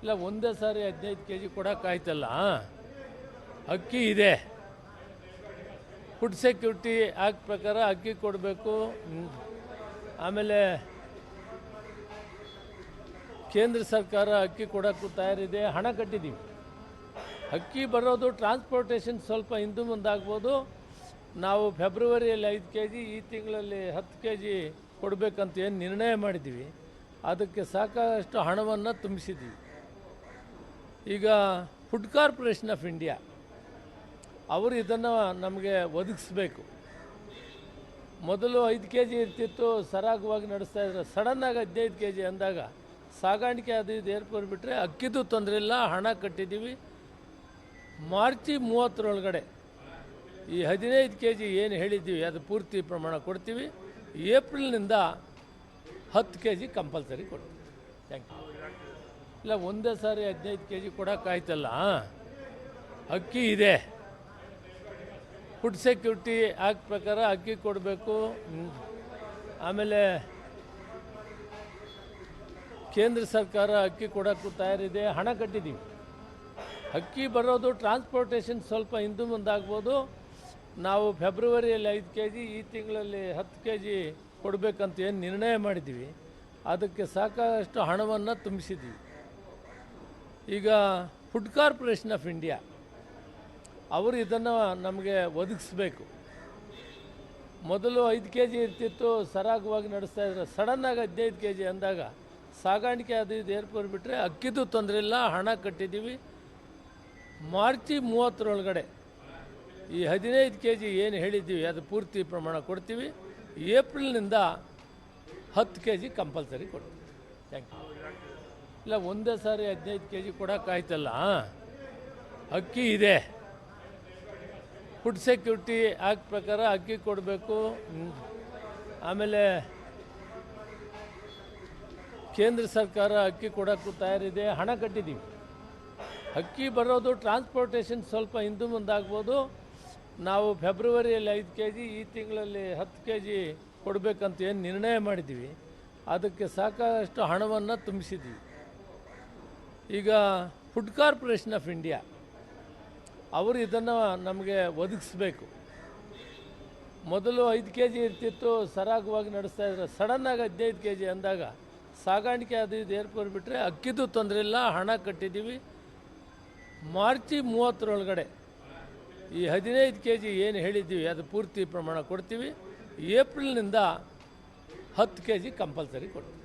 ಇಲ್ಲ ಒಂದೇ ಸಾರಿ 15 K G ಕೊಡೋಕ್ಕಾಯ್ತಲ್ಲ. ಅಕ್ಕಿ ಇದೆ, ಫುಡ್ ಸೆಕ್ಯೂರಿಟಿ ಆ್ಯಕ್ಟ್ ಪ್ರಕಾರ ಅಕ್ಕಿ ಕೊಡಬೇಕು. ಆಮೇಲೆ ಕೇಂದ್ರ ಸರ್ಕಾರ ಅಕ್ಕಿ ಕೊಡೋಕ್ಕೂ ತಯಾರಿದೆ, ಹಣ ಕಟ್ಟಿದ್ದೀವಿ. ಅಕ್ಕಿ ಬರೋದು ಟ್ರಾನ್ಸ್ಪೋರ್ಟೇಷನ್ ಸ್ವಲ್ಪ ಹಿಂದೆ ಮುಂದಾಗ್ಬೋದು. ನಾವು ಫೆಬ್ರವರಿಯಲ್ಲಿ 5 ಕೆ ಜಿ, ಈ ತಿಂಗಳಲ್ಲಿ 10 ಕೆ ಜಿ ಕೊಡಬೇಕಂತ ಏನು ನಿರ್ಣಯ ಮಾಡಿದ್ದೀವಿ. ಅದಕ್ಕೆ ಸಾಕಷ್ಟು ಹಣವನ್ನು ತುಂಬಿಸಿದ್ದೀವಿ. ಈಗ ಫುಡ್ ಕಾರ್ಪೊರೇಷನ್ ಆಫ್ ಇಂಡಿಯಾ ಅವರು ಇದನ್ನು ನಮಗೆ ಒದಗಿಸ್ಬೇಕು. ಮೊದಲು 5 ಕೆ ಜಿ ಇರ್ತಿತ್ತು, ಸರಾಗವಾಗಿ ನಡೆಸ್ತಾ ಇದ್ರು. ಸಡನ್ನಾಗಿ 15 ಕೆ ಜಿ ಅಂದಾಗ ಸಾಗಾಣಿಕೆ ಅದು ಇದು ಏರ್ಪೋರ್ಟ್ ಬಿಟ್ಟರೆ ಅಕ್ಕಿದು ತೊಂದರೆ ಇಲ್ಲ, ಹಣ ಕಟ್ಟಿದ್ದೀವಿ. ಮಾರ್ಚ್ 30 ಈ 15 ಕೆ ಜಿ ಏನು ಹೇಳಿದ್ದೀವಿ ಅದು ಪೂರ್ತಿ ಪ್ರಮಾಣ ಕೊಡ್ತೀವಿ. ಏಪ್ರಿಲ್ನಿಂದ 10 ಕೆ ಜಿ ಕಂಪಲ್ಸರಿ ಕೊಡ್ತೀವಿ. Thank you. ಇಲ್ಲ ಒಂದೇ ಸಾರಿ 15 ಕೆ ಜಿ ಕೊಡೋಕ್ಕಾಯ್ತಲ್ಲ. ಅಕ್ಕಿ ಇದೆ, ಫುಡ್ ಸೆಕ್ಯೂರಿಟಿ ಆ್ಯಕ್ಟ್ ಪ್ರಕಾರ ಅಕ್ಕಿ ಕೊಡಬೇಕು. ಆಮೇಲೆ ಕೇಂದ್ರ ಸರ್ಕಾರ ಅಕ್ಕಿ ಕೊಡೋಕ್ಕೂ ತಯಾರಿದೆ, ಹಣ ಕಟ್ಟಿದ್ದೀವಿ. ಅಕ್ಕಿ ಬರೋದು ಟ್ರಾನ್ಸ್ಪೋರ್ಟೇಷನ್ ಸ್ವಲ್ಪ ಹಿಂದೆ ಮುಂದಾಗ್ಬೋದು. ನಾವು ಫೆಬ್ರವರಿಯಲ್ಲಿ 5 ಕೆ ಜಿ, ಈ ತಿಂಗಳಲ್ಲಿ 10 ಕೆ ಜಿ ಕೊಡಬೇಕಂತ ಏನು ನಿರ್ಣಯ ಮಾಡಿದ್ದೀವಿ. ಅದಕ್ಕೆ ಸಾಕಷ್ಟು ಹಣವನ್ನು ತುಂಬಿಸಿದ್ದೀವಿ. ಈಗ ಫುಡ್ ಕಾರ್ಪೊರೇಷನ್ ಆಫ್ ಇಂಡಿಯಾ ಅವರು ಇದನ್ನು ನಮಗೆ ಒದಗಿಸ್ಬೇಕು. ಮೊದಲು 5 ಕೆ ಜಿ ಇರ್ತಿತ್ತು, ಸರಾಗವಾಗಿ ನಡೆಸ್ತಾ ಇದ್ರು. ಸಡನ್ನಾಗಿ 15 ಕೆ ಜಿ ಅಂದಾಗ ಸಾಗಾಣಿಕೆ ಅದು ಇದು ಏರ್ಪೋರ್ಟ್ ಬಿಟ್ಟರೆ ಅಕ್ಕಿದು ತೊಂದರೆ ಇಲ್ಲ, ಹಣ ಕಟ್ಟಿದ್ದೀವಿ. ಮಾರ್ಚ್ 30 ಈ 15 ಕೆ ಜಿ ಏನು ಹೇಳಿದ್ದೀವಿ ಅದು ಪೂರ್ತಿ ಪ್ರಮಾಣ ಕೊಡ್ತೀವಿ. ಏಪ್ರಿಲ್ನಿಂದ 10 ಕೆ ಜಿ ಕಂಪಲ್ಸರಿ ಕೊಡ್ತೀವಿ. Thank you. ಇಲ್ಲ ಒಂದೇ ಸಾರಿ 15 ಕೆ ಜಿ ಕೊಡೋಕ್ಕಾಯ್ತಲ್ಲ. ಅಕ್ಕಿ ಇದೆ, ಫುಡ್ ಸೆಕ್ಯೂರಿಟಿ ಆ್ಯಕ್ಟ್ ಪ್ರಕಾರ ಅಕ್ಕಿ ಕೊಡಬೇಕು. ಆಮೇಲೆ ಕೇಂದ್ರ ಸರ್ಕಾರ ಅಕ್ಕಿ ಕೊಡೋಕ್ಕೂ ತಯಾರಿದೆ, ಹಣ ಕಟ್ಟಿದ್ದೀವಿ. ಅಕ್ಕಿ ಬರೋದು ಟ್ರಾನ್ಸ್ಪೋರ್ಟೇಷನ್ ಸ್ವಲ್ಪ ಹಿಂದೆ ಮುಂದಾಗ್ಬೋದು. ನಾವು ಫೆಬ್ರವರಿಯಲ್ಲಿ 5 ಕೆ ಜಿ, ಈ ತಿಂಗಳಲ್ಲಿ 10 ಕೆ ಜಿ ಕೊಡಬೇಕಂತ ಏನು ನಿರ್ಣಯ ಮಾಡಿದ್ದೀವಿ. ಅದಕ್ಕೆ ಸಾಕಷ್ಟು ಹಣವನ್ನು ತುಂಬಿಸಿದ್ದೀವಿ. ಈಗ ಫುಡ್ ಕಾರ್ಪೊರೇಷನ್ ಆಫ್ ಇಂಡಿಯಾ ಅವರು ಇದನ್ನು ನಮಗೆ ಒದಗಿಸ್ಬೇಕು. ಮೊದಲು 5 ಕೆ ಜಿ ಇರ್ತಿತ್ತು, ಸರಾಗವಾಗಿ ನಡೆಸ್ತಾ ಇದ್ರು. ಸಡನ್ನಾಗಿ 15 ಕೆ ಜಿ ಅಂದಾಗ ಸಾಗಾಣಿಕೆ ಅದು ಇದು ಏರ್ಪೋರ್ಟ್ ಬಿಟ್ಟರೆ ಅಕ್ಕಿದು ತೊಂದರೆ ಇಲ್ಲ, ಹಣ ಕಟ್ಟಿದ್ದೀವಿ. ಮಾರ್ಚ್ 30 ಈ 15 ಕೆ ಜಿ ಏನು ಹೇಳಿದ್ದೀವಿ ಅದು ಪೂರ್ತಿ ಪ್ರಮಾಣ ಕೊಡ್ತೀವಿ. ಏಪ್ರಿಲ್ನಿಂದ 10 ಕೆ ಜಿ ಕಂಪಲ್ಸರಿ ಕೊಡ್ತೀವಿ.